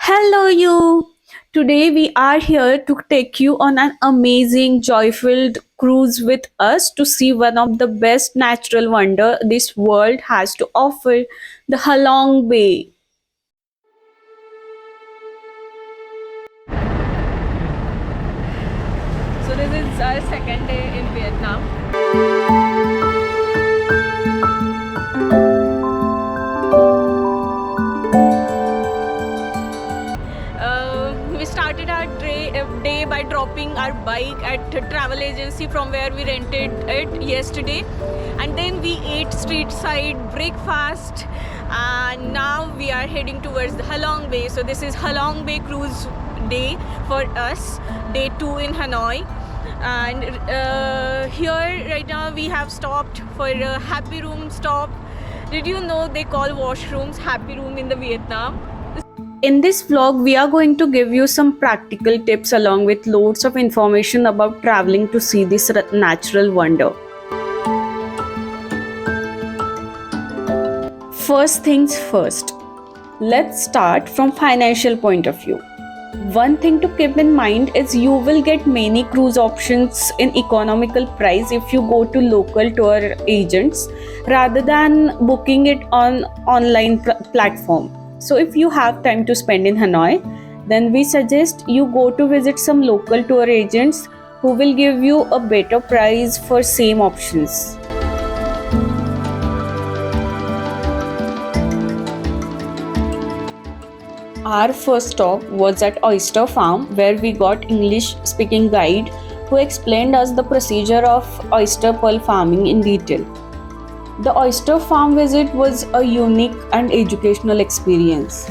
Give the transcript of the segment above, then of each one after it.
Hello, you. Today we are here to take you on an amazing, joy-filled cruise with us to see one of the best natural wonder this world has to offer, the Halong Bay. So this is our second day in Vietnam. We started our day by dropping our bike at a travel agency from where we rented it yesterday, and then we ate street side breakfast, and now we are heading towards the Halong Bay. So this is Halong Bay cruise day for us, day 2 in Hanoi. And here right now we have stopped for a happy room stop. Did you know they call washrooms happy room in the Vietnam? In this vlog, we are going to give you some practical tips along with loads of information about traveling to see this natural wonder. First things first, let's start from financial point of view. One thing to keep in mind is you will get many cruise options in economical price if you go to local tour agents rather than booking it on online platform. So if you have time to spend in Hanoi, then we suggest you go to visit some local tour agents who will give you a better price for same options. Our first stop was at Oyster Farm, where we got English speaking guide who explained us the procedure of oyster pearl farming in detail. The Oyster Farm visit was a unique and educational experience.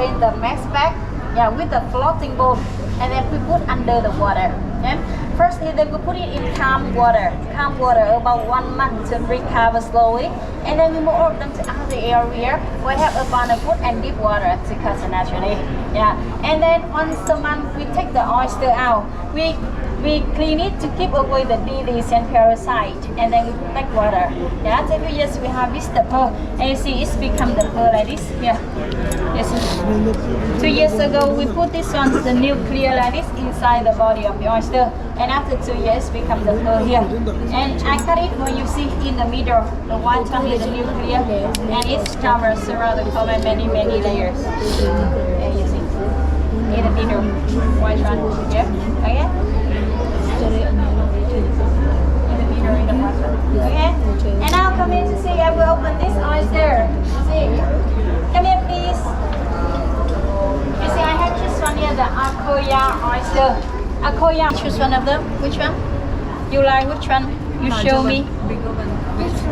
In the max bag, yeah, with the floating boat, and then we put under the water. Yeah. First, then we put it in calm water about 1 month to recover slowly, and then we move them to other area. We have abundant food and deep water to catch naturally. Yeah, and then once a month we take the oyster out. We clean it to keep away the disease and parasite, and then we put back water. Yeah, after 2 years we harvest the pearl, and you see it's become the pearl like this. Yeah, yes. 2 years ago we put this one, the nuclear like this, inside the body of the oyster, and after 2 years become the pearl here. And I cut it when you see in the middle, the white one is the nuclear, and it's covered surrounded cover many layers. And you see in the middle, white one. Yeah, okay. Okay, and now come here to see. I will open this oyster. See, come here, please. You see, I have just one here, the Akoya oyster. Akoya. Choose one of them. Which one? You like which one? You show me. Which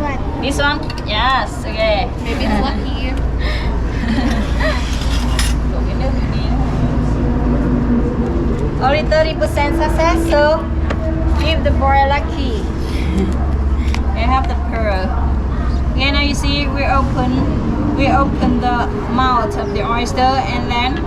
one? This one? Yes. Okay. Maybe it's lucky. Only 30% success, so give the boy lucky. You have the pearl. Okay, now you see we open the mouth of the oyster, and then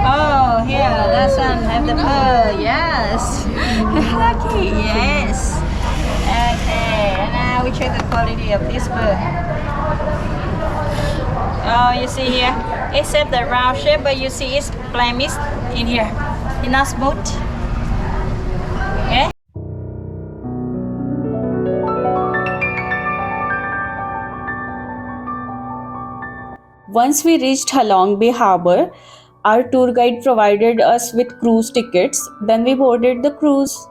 oh, here, that one have the pearl. Yes. Lucky, yes. Okay, and now we check the quality of this pearl. Oh, you see here, except the round shape, but you see it's blemish in here. It's not smooth. Okay. Once we reached Halong Bay Harbor, our tour guide provided us with cruise tickets. Then we boarded the cruise.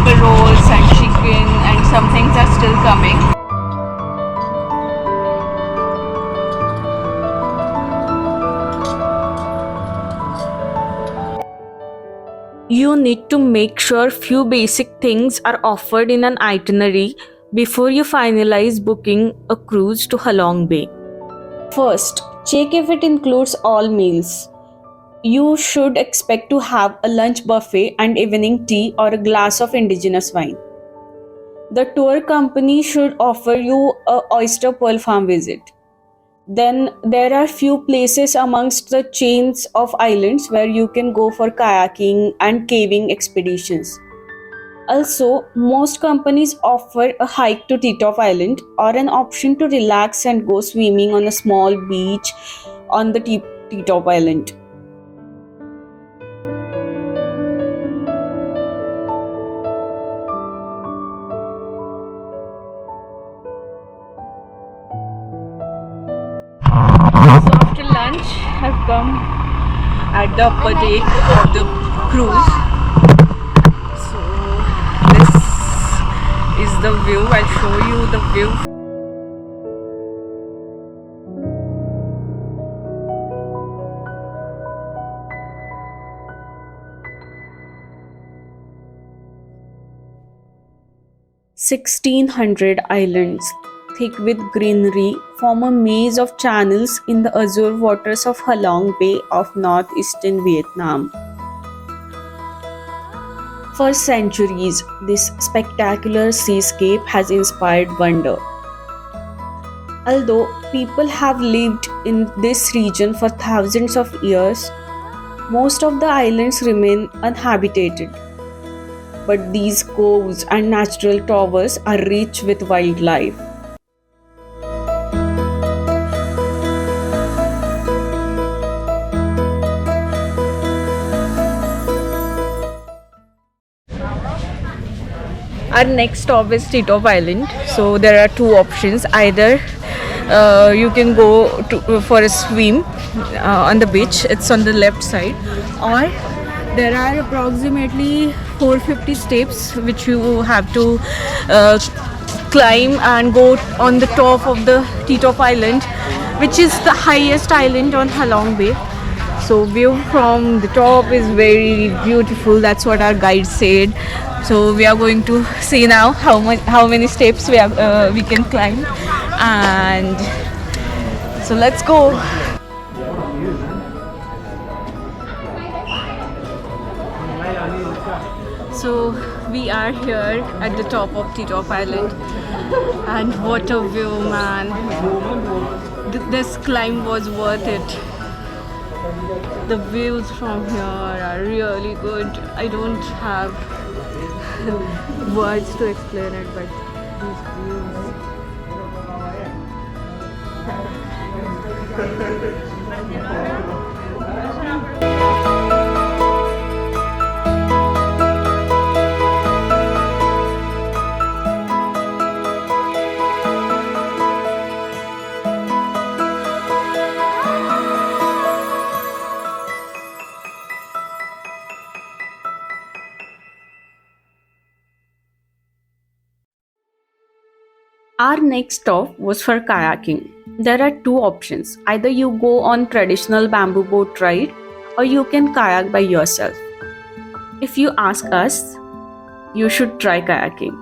vegetable rolls and chicken, and some things are still coming. You need to make sure few basic things are offered in an itinerary before you finalize booking a cruise to Halong Bay. First, check if it includes all meals. You should expect to have a lunch buffet and evening tea or a glass of indigenous wine. The tour company should offer you a Oyster Farm visit. Then there are few places amongst the chains of islands where you can go for kayaking and caving expeditions. Also, most companies offer a hike to Titov Island or an option to relax and go swimming on a small beach on the Titov Island. So after lunch, I've come at the upper deck of the cruise. So this is the view. I'll show you the view. "1,600 islands, thick with greenery, form a maze of channels in the azure waters of Halong Bay of northeastern Vietnam. For centuries, this spectacular seascape has inspired wonder. Although people have lived in this region for thousands of years, most of the islands remain uninhabited. But these coves and natural towers are rich with wildlife. Our next stop is Titov Island. So there are two options. Either you can go for a swim on the beach. It's on the left side. Or there are approximately 450 steps which you have to climb and go on the top of the Titov Island, which is the highest island on Halong Bay. So view from the top is very beautiful. That's what our guide said. So we are going to see now how many steps we can climb, and so let's go. So we are here at the top of Titov Island, and what a view, man! This climb was worth it. The views from here are really good. I don't have words to explain it, but these views. Our next stop was for kayaking. There are two options. Either you go on traditional bamboo boat ride or you can kayak by yourself. If you ask us, you should try kayaking.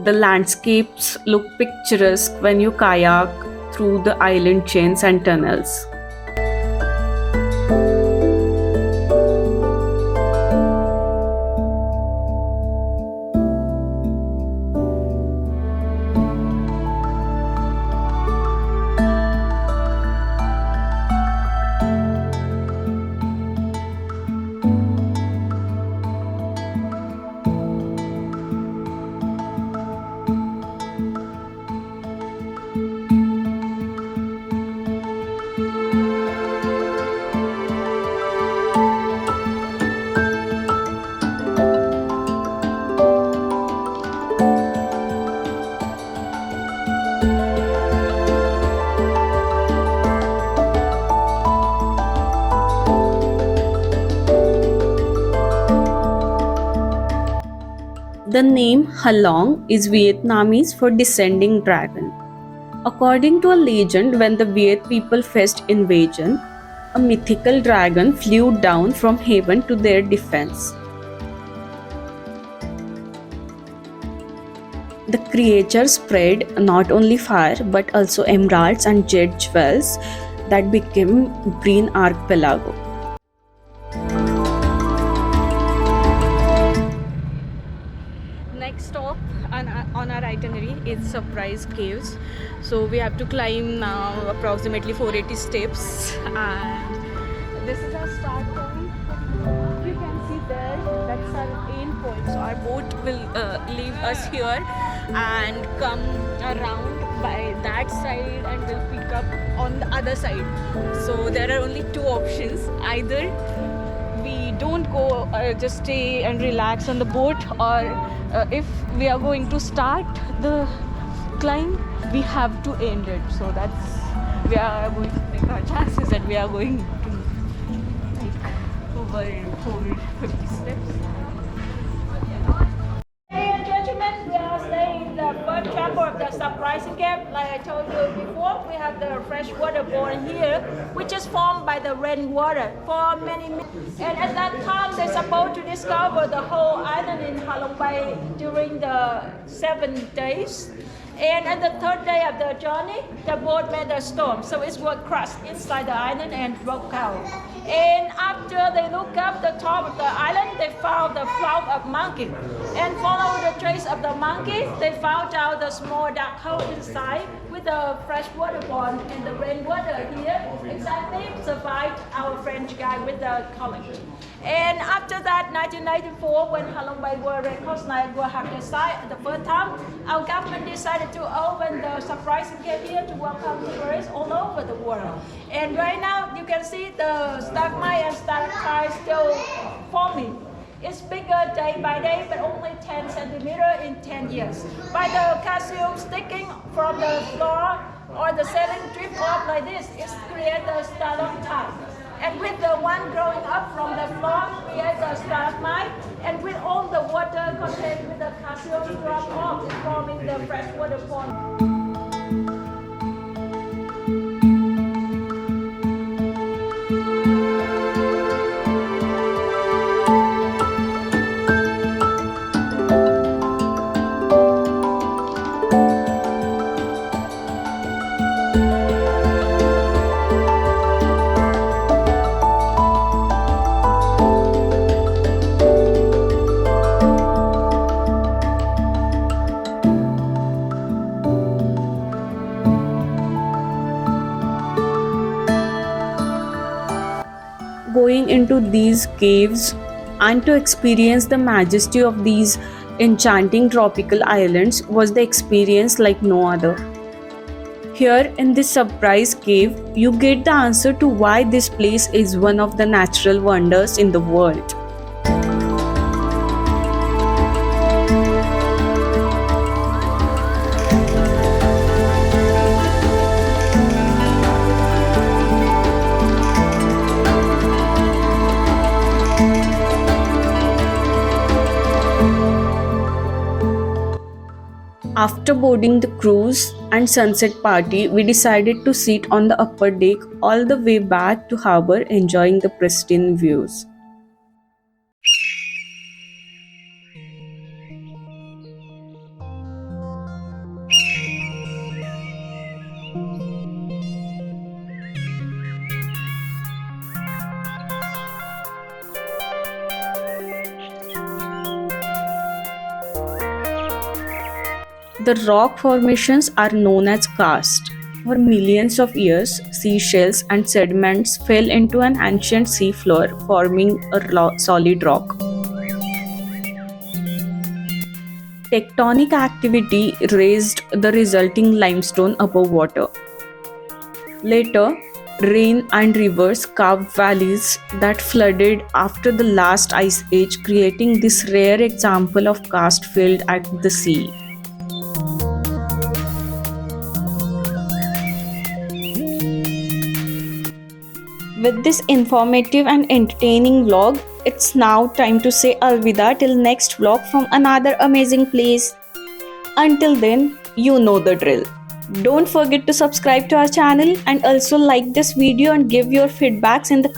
The landscapes look picturesque when you kayak through the island chains and tunnels. The name Halong is Vietnamese for descending dragon. According to a legend, when the Viet people faced invasion, a mythical dragon flew down from heaven to their defense. The creature spread not only fire but also emeralds and jet jewels that became Green Archipelago. Next stop on our itinerary is Surprise Caves. So we have to climb now approximately 480 steps, and this is our start point. You can see there, that's our end point. So our boat will leave us here and come around by that side and will pick up on the other side. So there are only two options: either we don't go, just stay and relax on the boat, or if we are going to start the climb, we have to end it. So that's, we are going to take our chances and we are going to take over 450 steps. Ladies and gentlemen, we are staying in the first chapter of the Surprise Cave. Like I told you before, we have the freshwater pond here, which is formed by the rainwater for many. And at that time, they're supposed to discover the whole island in Halong Bay during the 7 days. And at the third day of the journey, the boat made a storm, so it was crushed inside the island and broke out. And after they looked up the top of the island, they found the flock of monkey. And follow the trace of the monkey, they found out the small dark hole inside with the freshwater pond and the rainwater here. Exactly survived our French guy with the college. And after that, 1994, when Halong Bay World Records Night will have this site the first time, our government decided to open the Surprise Cave here to welcome tourists all over the world. And right now, you can see the stalagmite and stalactite still forming. It's bigger day by day, but only 10 centimeters in 10 years. By the calcium sticking from the floor or the ceiling drip off like this, it creates the stalactite. And with the one growing up from the floor, creates the stalagmite. And with all the water contained with the calcium drop off, it's forming the freshwater pond. Going into these caves and to experience the majesty of these enchanting tropical islands was the experience like no other. Here in this surprise cave, you get the answer to why this place is one of the natural wonders in the world. After boarding the cruise and sunset party, we decided to sit on the upper deck all the way back to harbor enjoying the pristine views. The rock formations are known as karst. For millions of years, seashells and sediments fell into an ancient seafloor, forming a solid rock. Tectonic activity raised the resulting limestone above water. Later, rain and rivers carved valleys that flooded after the last ice age, creating this rare example of karst filled at the sea. With this informative and entertaining vlog, it's now time to say alvida till next vlog from another amazing place. Until then, you know the drill. Don't forget to subscribe to our channel and also like this video and give your feedbacks in the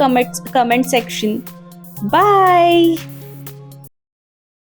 comment section. Bye!